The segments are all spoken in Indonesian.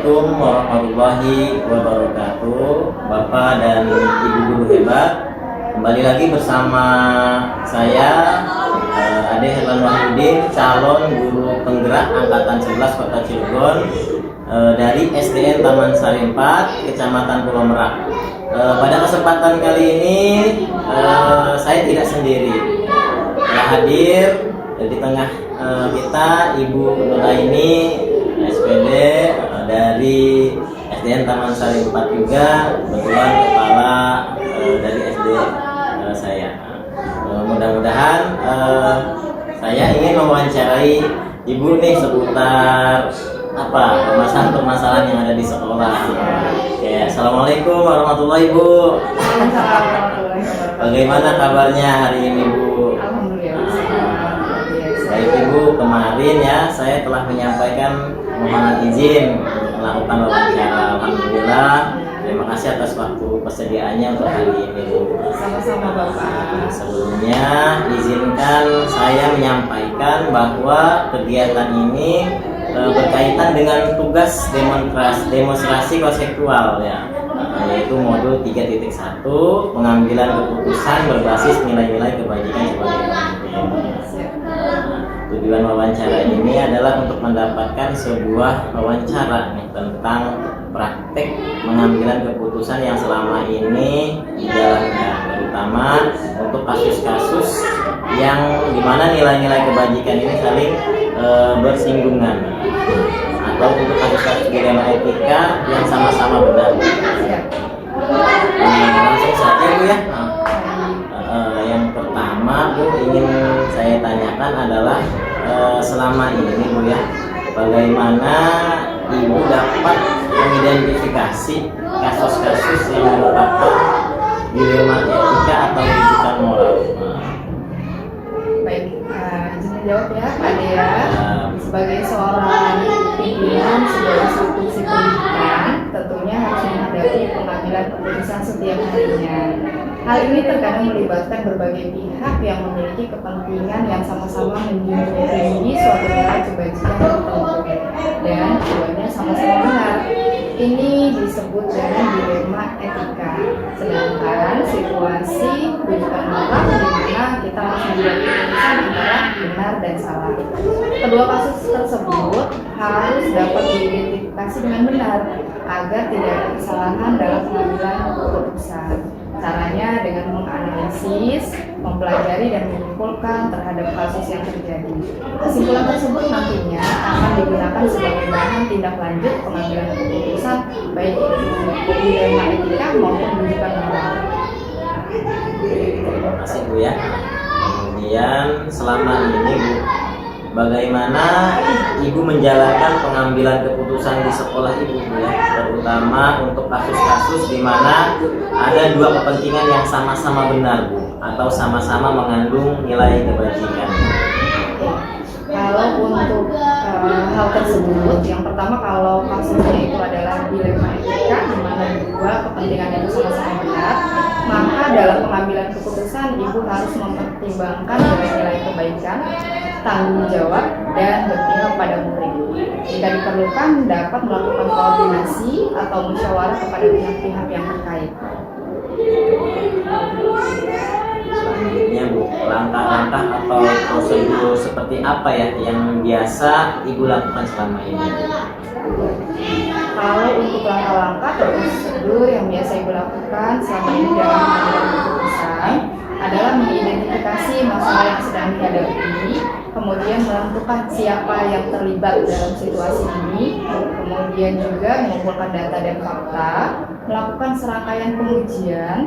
Assalamualaikum warahmatullahi wabarakatuh. Bapak dan Ibu guru hebat, kembali lagi bersama saya Ade Herlan Wahyudin, calon guru penggerak angkatan 11 Kota Cilegon dari SDN Taman Sari 4, Kecamatan Pulau Merak. Pada kesempatan kali ini saya tidak sendiri. Telah hadir di tengah kita Ibu Nuraini SPD dari SDN Taman Sari 4 juga, kebetulan kepala dari SD saya. Mudah-mudahan saya ingin mewawancarai Ibu nih seputar permasalahan-permasalahan yang ada di sekolah. Ya, Assalamualaikum warahmatullahi Ibu. Bagaimana kabarnya hari ini Bu? Baik Ibu, kemarin ya saya telah menyampaikan mohon izin melakukan wawancara. Alhamdulillah, terima kasih atas waktu persediaannya untuk hari ini Bu. Sama-sama Bapak. Sebelumnya izinkan saya menyampaikan bahwa kegiatan ini berkaitan dengan tugas demonstrasi konseptual ya, yaitu modul 3.1 pengambilan keputusan berbasis nilai-nilai kebajikan sebagai pemimpin. Tujuan wawancara ini adalah untuk mendapatkan sebuah wawancara tentang praktek pengambilan keputusan yang selama ini dijalankan, terutama untuk kasus-kasus yang dimana nilai-nilai kebajikan ini saling bersinggungan, atau untuk kasus-kasus dilema etika yang sama-sama benar. Langsung saja Bu ya. Yang pertama Bu ingin saya tanyakan adalah selama ini Bu ya, bagaimana Ibu dapat mengidentifikasi kasus-kasus yang merupakan dilema etika atau rujukan moral? Baik, izin jawab ya Pak Dea. Sebagai seorang pimpinan sebuah institusi pendidikan, tentunya harus menghadapi pengambilan keputusan setiap harinya. Hal ini terkadang melibatkan berbagai pihak yang memiliki kepentingan yang sama-sama menjunjung tinggi suatu nilai kebajikan tertentu, dan keduanya sama-sama benar. Ini disebut dengan dilema etika. Sedangkan situasi rujukan moral di mana kita harus membuat keputusan antara benar dan salah. Kedua kasus tersebut harus dapat diidentifikasi dengan benar agar tidak ada kesalahan dalam pengambilan keputusan. Caranya dengan menganalisis, mempelajari dan menyimpulkan terhadap kasus yang terjadi. Kesimpulan tersebut nantinya akan digunakan sebagai bahan tindak lanjut pengambilan keputusan, baik itu dilema etika maupun rujukan moral. Terima kasih Bu ya. Kemudian selama ini Bu, bagaimana Ibu menjalankan pengambilan keputusan di sekolah Ibu ya, terutama untuk kasus-kasus di mana ada dua kepentingan yang sama-sama benar Bu, atau sama-sama mengandung nilai kebajikan? Kalau untuk hal tersebut, yang pertama kalau kasusnya itu adalah dilema etika di mana dua kepentingan itu sama-sama benar, maka dalam pengambilan keputusan Ibu harus mempertimbangkan nilai-nilai kebaikan, tanggung jawab, dan berpihak pada murid. Jika diperlukan, dapat melakukan koordinasi atau musyawarah kepada pihak-pihak yang terkait. Selanjutnya Bu, langkah-langkah atau prosedur seperti apa ya yang biasa Ibu lakukan selama ini? Kalau untuk langkah-langkah atau prosedur yang biasa Ibu lakukan selama ini dalam mengambil keputusan adalah mengidentifikasi masalah yang sedang dihadapi, kemudian menentukan siapa yang terlibat dalam situasi ini, kemudian juga mengumpulkan data dan fakta, melakukan serangkaian pengujian,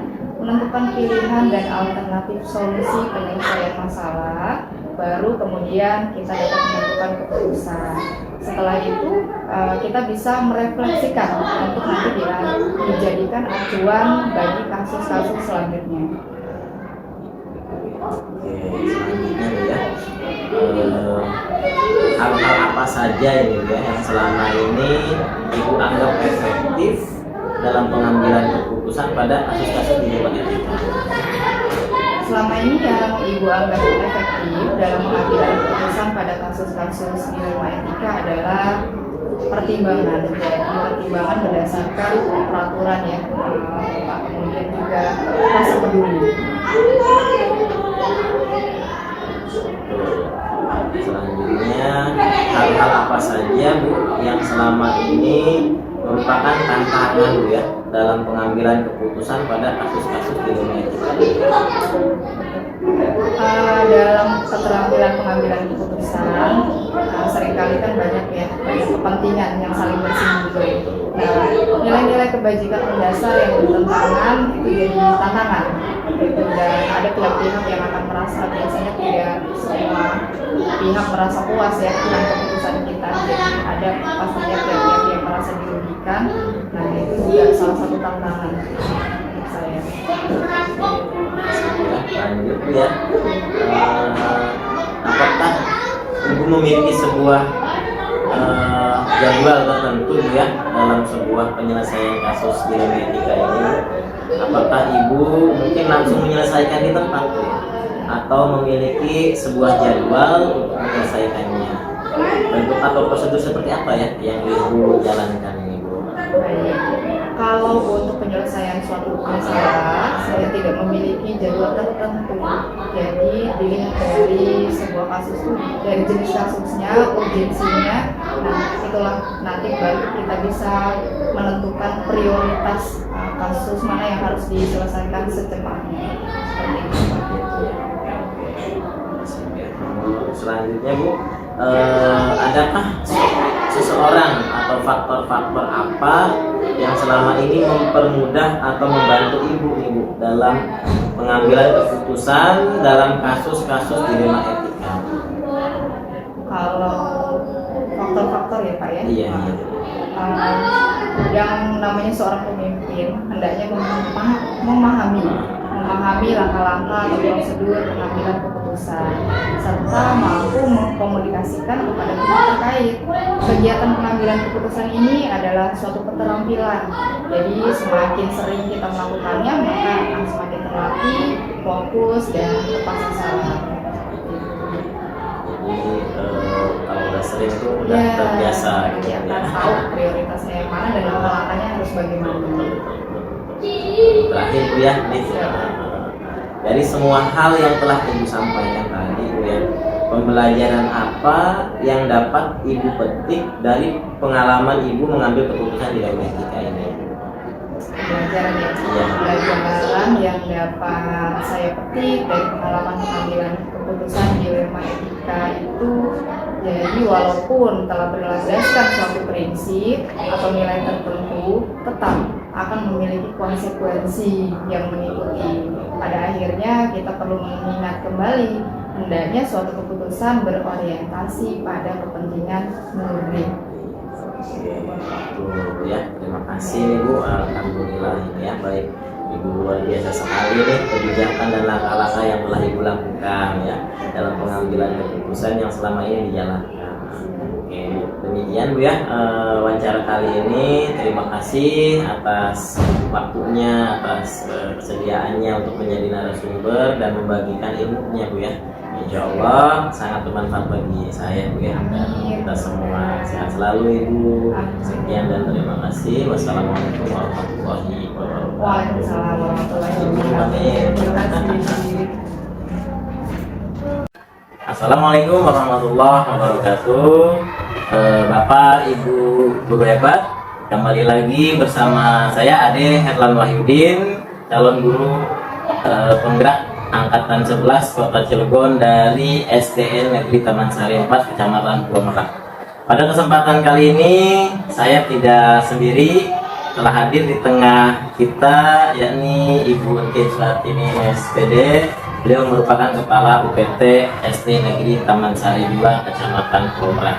menentukan pilihan dan alternatif solusi penyelesaian masalah, baru kemudian kita dapat menentukan keputusan. Setelah itu kita bisa merefleksikan untuk nanti dijadikan acuan bagi kasus-kasus selanjutnya. Oke, selanjutnya ya, hal-hal apa saja ini ya yang selama ini Ibu anggap efektif dalam pengambilan keputusan pada kasus-kasus di luar etika? Selama ini yang Ibu anggap efektif dalam pengambilan keputusan pada kasus-kasus dilema etika adalah pertimbangan berdasarkan peraturan ya, kemudian juga rasa peduli. Selanjutnya, hal-hal apa saja Bu yang selama ini merupakan tantangan Bu ya dalam pengambilan keputusan pada kasus-kasus di dunia etika? Dalam keterampilan pengambilan keputusan, seringkali kan banyak kepentingan yang saling bersinggungan. Nah, nilai-nilai kebajikan mendasar yang bertentangan itu jadi tantangan. Dan ada pihak-pihak yang akan merasa, biasanya tidak semua pihak merasa puas ya dengan keputusan kita. Jadi ada pastinya pihak-pihak yang merasa dirugikan. Nah, itu juga salah satu tantangan untuk saya. Lanjut ya, apakah Ibu memiliki sebuah jadwal tertentu ya dalam sebuah penyelesaian kasus di dunia etika ini? Apakah Ibu mungkin langsung menyelesaikan di tempat ya? Atau memiliki sebuah jadwal untuk menyelesaikannya? Bentuk atau prosedur seperti apa ya yang Ibu jalankan ini Bu? Baik. Kalau untuk penyelesaian suatu masalah, saya tidak memiliki jadwal tertentu. Jadi dilihat dari sebuah kasus itu, dari jenis kasusnya, urgensinya. Nah, itulah nanti baru kita bisa menentukan prioritas kasus mana yang harus diselesaikan secepatnya. Seperti itu. Selanjutnya Bu, adakah seseorang atau faktor-faktor apa yang selama ini mempermudah atau membantu Ibu dalam pengambilan keputusan dalam kasus-kasus dilema etika? Kalau faktor-faktor ya Pak ya? Iya. Yang namanya seorang pemimpin hendaknya memahami langkah-langkah atau prosedur pengambilan keputusan serta mampu mengkomunikasikan kepada pihak terkait. Kegiatan pengambilan keputusan ini adalah suatu keterampilan. Jadi semakin sering kita melakukannya maka akan semakin terlatih, fokus dan tepat sasaran. Jadi kalau udah sering itu udah terbiasa gitu ya. Kita tahu prioritasnya yang mana dan langkah-langkahnya harus bagaimana. Terakhir Bu ya, dari semua hal yang telah Ibu sampaikan tadi Bu ya, pembelajaran apa yang dapat Ibu petik dari pengalaman Ibu mengambil keputusan di dalam etika ini? Pelajaran yang dapat saya petik dari pengalaman pengambilan keputusan di dilema etika itu, jadi walaupun telah berlandaskan suatu prinsip atau nilai tertentu, tetap akan memiliki konsekuensi yang mengikuti. Pada akhirnya kita perlu mengingat kembali hendaknya suatu keputusan berorientasi pada kepentingan murni. Oke, ya, terima kasih Bu. Alhamdulillah ini ya, baik Ibu luar biasa sekali nih kebijakan dan langkah-langkah yang telah Ibu lakukan ya dalam pengambilan keputusan yang selama ini dijalankan. Oke, demikian Bu ya wawancara kali ini. Terima kasih atas waktunya, atas kesediaannya untuk menjadi narasumber dan membagikan ilmunya Bu ya. Insya Allah sangat bermanfaat bagi saya Bu ya, dan kita semua sehat selalu Ibu. Sekian dan terima kasih. Wassalamualaikum warahmatullahi wabarakatuh. Waalaikumsalam warahmatullahi wabarakatuh. Assalamualaikum warahmatullahi wabarakatuh. Bapak Ibu guru hebat, kembali lagi bersama saya Ade Herlan Wahyudin, calon guru penggerak Angkatan 11 Kota Cilegon dari SDN Negeri Taman Sari 4 Kecamatan Pulau Merak. Pada kesempatan kali ini saya tidak sendiri, telah hadir di tengah kita yakni Ibu Entin Suhartini SPD. Beliau merupakan Kepala UPT SD Negeri Taman Sari 2 Kecamatan Pulau Merak.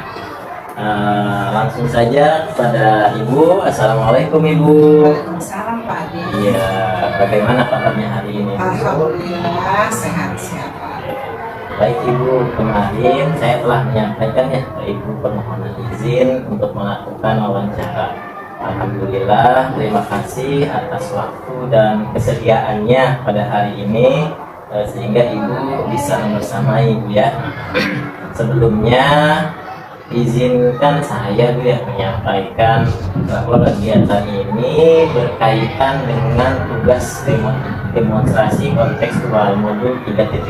Langsung saja kepada Ibu. Assalamualaikum Ibu. Salam Pak Adi. Iya, bagaimana kabarnya hari ini? Alhamdulillah sehat-sehat. Baik Ibu, kemarin saya telah menyampaikan ya ke Ibu permohonan izin untuk melakukan wawancara. Alhamdulillah, terima kasih atas waktu dan kesediaannya pada hari ini sehingga Ibu bisa membersamai Ibu ya. Sebelumnya izinkan saya Bu ya menyampaikan bahwa kegiatan ini berkaitan dengan tugas demonstrasi kontekstual modul 3.1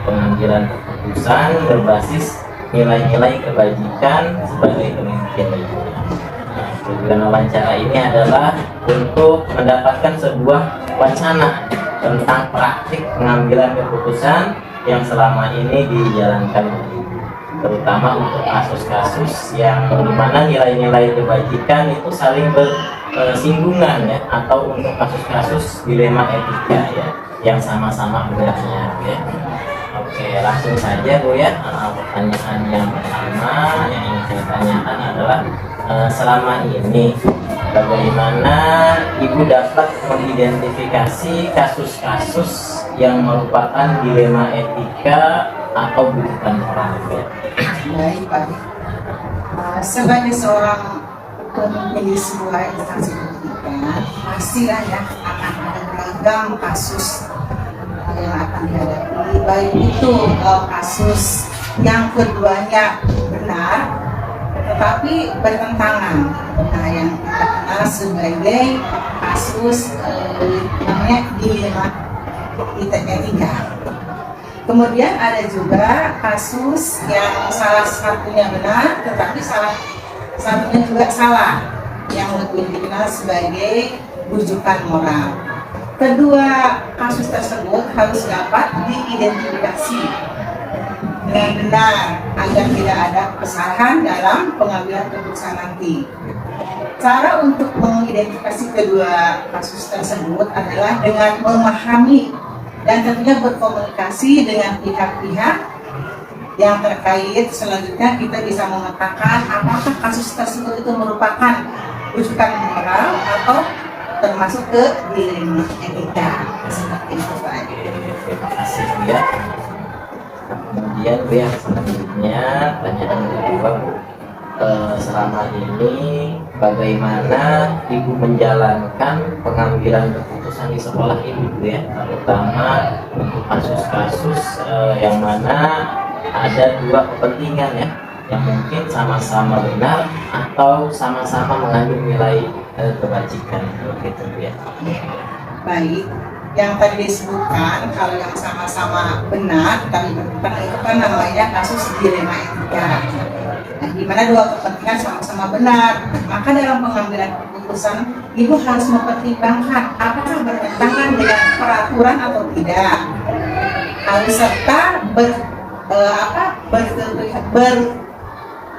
pengambilan keputusan berbasis nilai-nilai kebajikan sebagai pemimpin. Tujuan wawancara ini adalah untuk mendapatkan sebuah wacana tentang praktik pengambilan keputusan yang selama ini dijalankan, terutama untuk kasus-kasus yang dimana nilai-nilai kebajikan itu saling bersinggungan ya, atau untuk kasus-kasus dilema etika ya yang sama-sama beratnya ya. Oke, langsung saja Bu ya. Pertanyaan yang pertama yang ingin saya tanyakan adalah selama ini bagaimana Ibu dapat mengidentifikasi kasus-kasus yang merupakan dilema etika atau bujukan moral ya? Baik, Pak. Sebagai seorang pemimpin di sebuah instansi pendidikan, pastilah ya akan ada beragam kasus yang akan dihadapi, baik itu kasus yang keduanya benar tetapi bertentangan. Nah, yang kita kenal sebagai kasus namanya dilema etika. Kemudian ada juga kasus yang salah satunya benar tetapi salah satunya juga salah, yang lebih dikenal sebagai bujukan moral. Kedua kasus tersebut harus dapat diidentifikasi dengan benar agar tidak ada kesalahan dalam pengambilan keputusan nanti. Cara untuk mengidentifikasi kedua kasus tersebut adalah dengan memahami dan tentunya berkomunikasi dengan pihak-pihak yang terkait. Selanjutnya kita bisa memetakan apakah kasus tersebut itu merupakan rujukan moral atau termasuk ke dilema etika seperti itu Pak. Terima kasih Bu ya. Kemudian Bu ya, selanjutnya pertanyaan kedua Bu, selama ini bagaimana Ibu menjalankan pengambilan keputusan di sekolah Ibu Bu ya, terutama untuk kasus-kasus yang mana ada dua kepentingan ya, yang mungkin sama-sama benar atau sama-sama mengandung nilai kebajikan begitu ya. Baik, yang tadi disebutkan kalau yang sama-sama benar tapi bertentangan itu kan namanya kasus dilema etika. Nah, di mana dua kepentingan sama-sama benar, maka dalam pengambilan keputusan Ibu harus mempertimbangkan apakah bertentangan dengan peraturan atau tidak, harus serta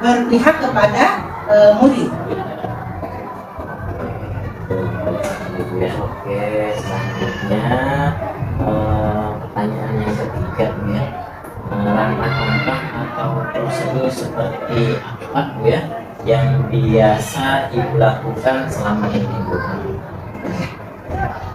berpihak kepada murid. Oke, selanjutnya pertanyaan yang ketiga ya, langkah-langkah atau prosedur seperti apa Bu ya yang biasa Ibu lakukan selama ini Bu?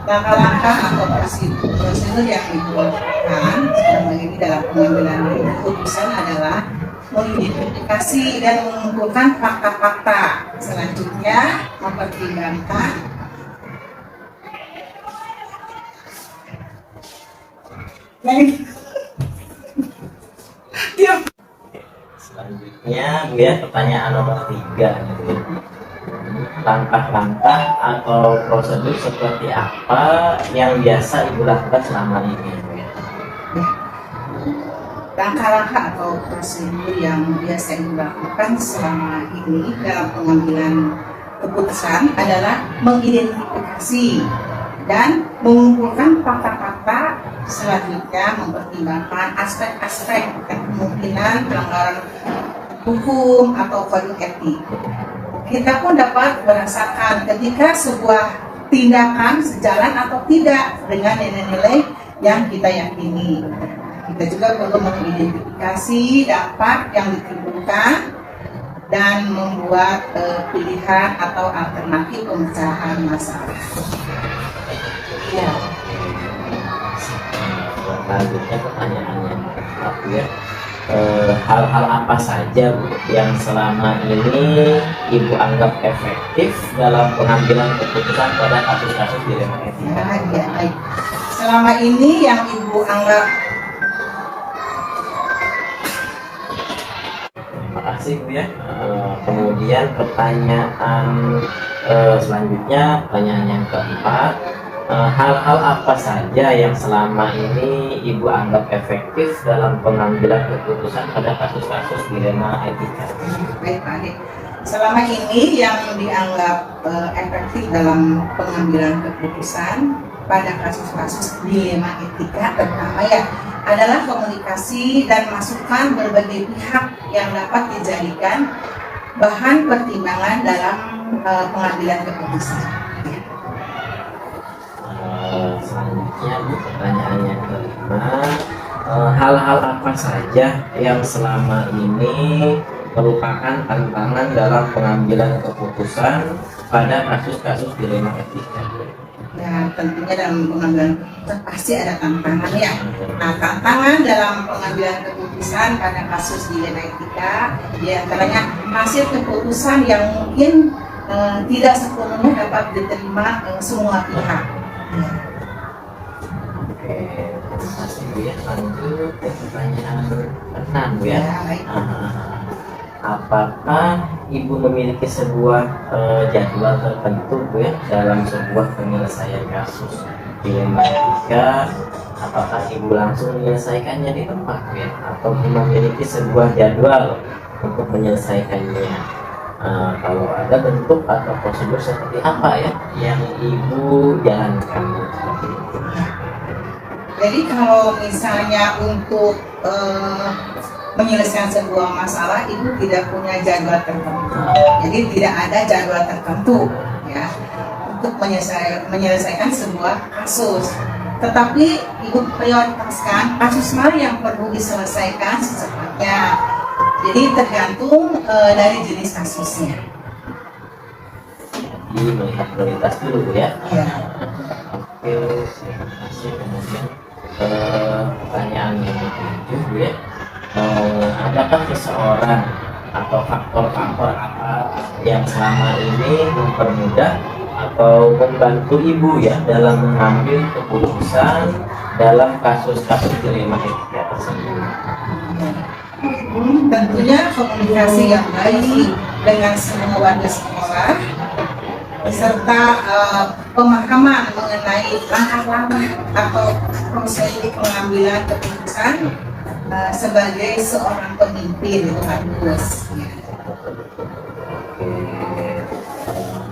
Langkah-langkah atau prosedur yang Ibu lakukan selama ini dalam pengambilan keputusan adalah mengidentifikasi dan mengumpulkan fakta-fakta. Selanjutnya mempertimbangkan Selanjutnya Bu ya, pertanyaan nomor 3 gitu ya. Langkah-langkah atau prosedur seperti apa yang biasa Ibu lakukan selama ini Bu ya? Langkah-langkah atau prosedur yang biasa Ibu lakukan selama ini dalam pengambilan keputusan adalah mengidentifikasi dan mengumpulkan fakta-fakta. Selanjutnya mempertimbangkan aspek-aspek kemungkinan pelanggaran hukum atau kode etik. Kita pun dapat merasakan ketika sebuah tindakan sejalan atau tidak dengan nilai-nilai yang kita yakini. Kita juga perlu mengidentifikasi dampak yang ditimbulkan dan membuat pilihan atau alternatif pemecahan masalah. Ya. Selanjutnya pertanyaannya aku ya, hal-hal apa saja Bu yang selama ini Ibu anggap efektif dalam pengambilan keputusan pada kasus-kasus dilema etika? Ya, baik. Selama ini yang Ibu anggap kasih Bu ya. Kemudian pertanyaan selanjutnya, pertanyaan yang keempat, hal-hal apa saja yang selama ini Ibu anggap efektif dalam pengambilan keputusan pada kasus-kasus dilema etika? Baik Pak Ade. Selama ini yang dianggap efektif dalam pengambilan keputusan pada kasus-kasus dilema etika pertama ya adalah komunikasi dan masukan berbagai pihak yang dapat dijadikan bahan pertimbangan dalam pengambilan keputusan. Selanjutnya Bu, pertanyaan yang kelima, hal-hal apa saja yang selama ini merupakan tantangan dalam pengambilan keputusan pada kasus-kasus dilema etika? Ya, tentunya dalam pengambilan keputusan pasti ada tantangan ya. Nah, tantangan dalam pengambilan keputusan pada kasus dilema etika diantaranya hasil keputusan yang mungkin tidak sepenuhnya dapat diterima semua pihak. Ya. Oke, terima kasih Bu ya. Lanjut ke pertanyaan ke-6 Bu ya. Ya, baik. Apakah Ibu memiliki sebuah jadwal tertentu Bu ya dalam sebuah penyelesaian kasus dilema etika? Apakah Ibu langsung menyelesaikannya di tempat Bu ya, atau memiliki sebuah jadwal untuk menyelesaikannya? Kalau ada bentuk atau prosedur seperti apa ya yang Ibu jalankan seperti itu? Jadi kalau misalnya untuk menyelesaikan sebuah masalah itu tidak punya jadwal tertentu. Jadi tidak ada jadwal tertentu ya untuk menyelesaikan sebuah kasus. Tetapi Ibu prioritaskan kasus mana yang perlu diselesaikan secepatnya. Jadi tergantung dari jenis kasusnya. Jadi melihat prioritas dulu Bu ya. Ya. Oke, terima kasih. Kemudian pertanyaan yang ketujuh Bu ya. Adakah seseorang atau faktor-faktor apa yang selama ini mempermudah atau membantu Ibu ya dalam mengambil keputusan dalam kasus-kasus dilema etika tersebut? Tentunya komunikasi yang baik dengan semua warga sekolah serta pemahaman mengenai langkah-langkah atau prosedur pengambilan keputusan sebagai seorang pemimpin itu harus.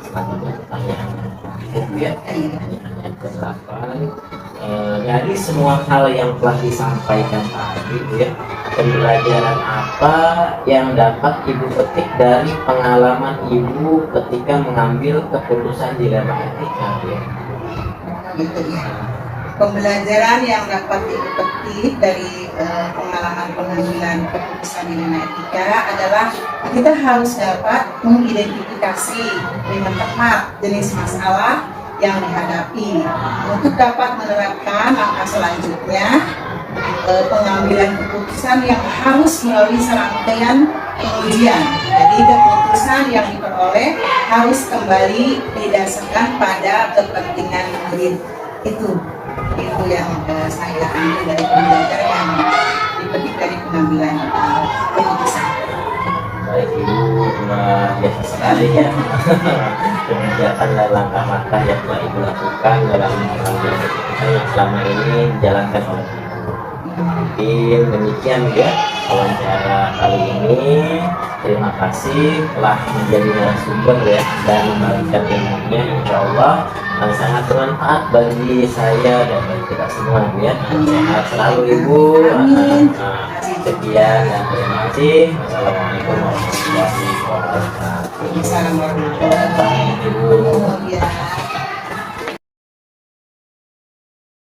Selanjutnya pertanyaan yang ke-8, dari semua hal yang telah disampaikan tadi ya, pembelajaran apa yang dapat Ibu petik dari pengalaman Ibu ketika mengambil keputusan dilema etika ya? Gitu ya. Pembelajaran yang dapat dipetik dari pengalaman pengambilan keputusan dilema etika adalah kita harus dapat mengidentifikasi dengan tepat jenis masalah yang dihadapi untuk dapat menerapkan langkah selanjutnya pengambilan keputusan yang harus melalui serangkaian pengujian. Jadi keputusan yang diperoleh harus kembali didasarkan pada kepentingan murid. Itu yang saya ambil dari pembelajaran yang dipetik dari pengambilan keputusan. Baik Ibu, luar biasa sekali ya kegiatan dan langkah-langkah yang telah Ibu lakukan dalam mengambil keputusan yang selama ini dijalankan oleh Ibu. Mungkin demikian ya wawancara kali ini. Terima kasih telah menjadi narasumber ya dan membagikan ilmunya, insya Allah sangat bermanfaat bagi saya dan bagi kita semua ya. Sehat selalu Ibu. Sekian dan terima kasih. Wassalamualaikum warahmatullahi wabarakatuh. Assalamualaikum warahmatullahi wabarakatuh.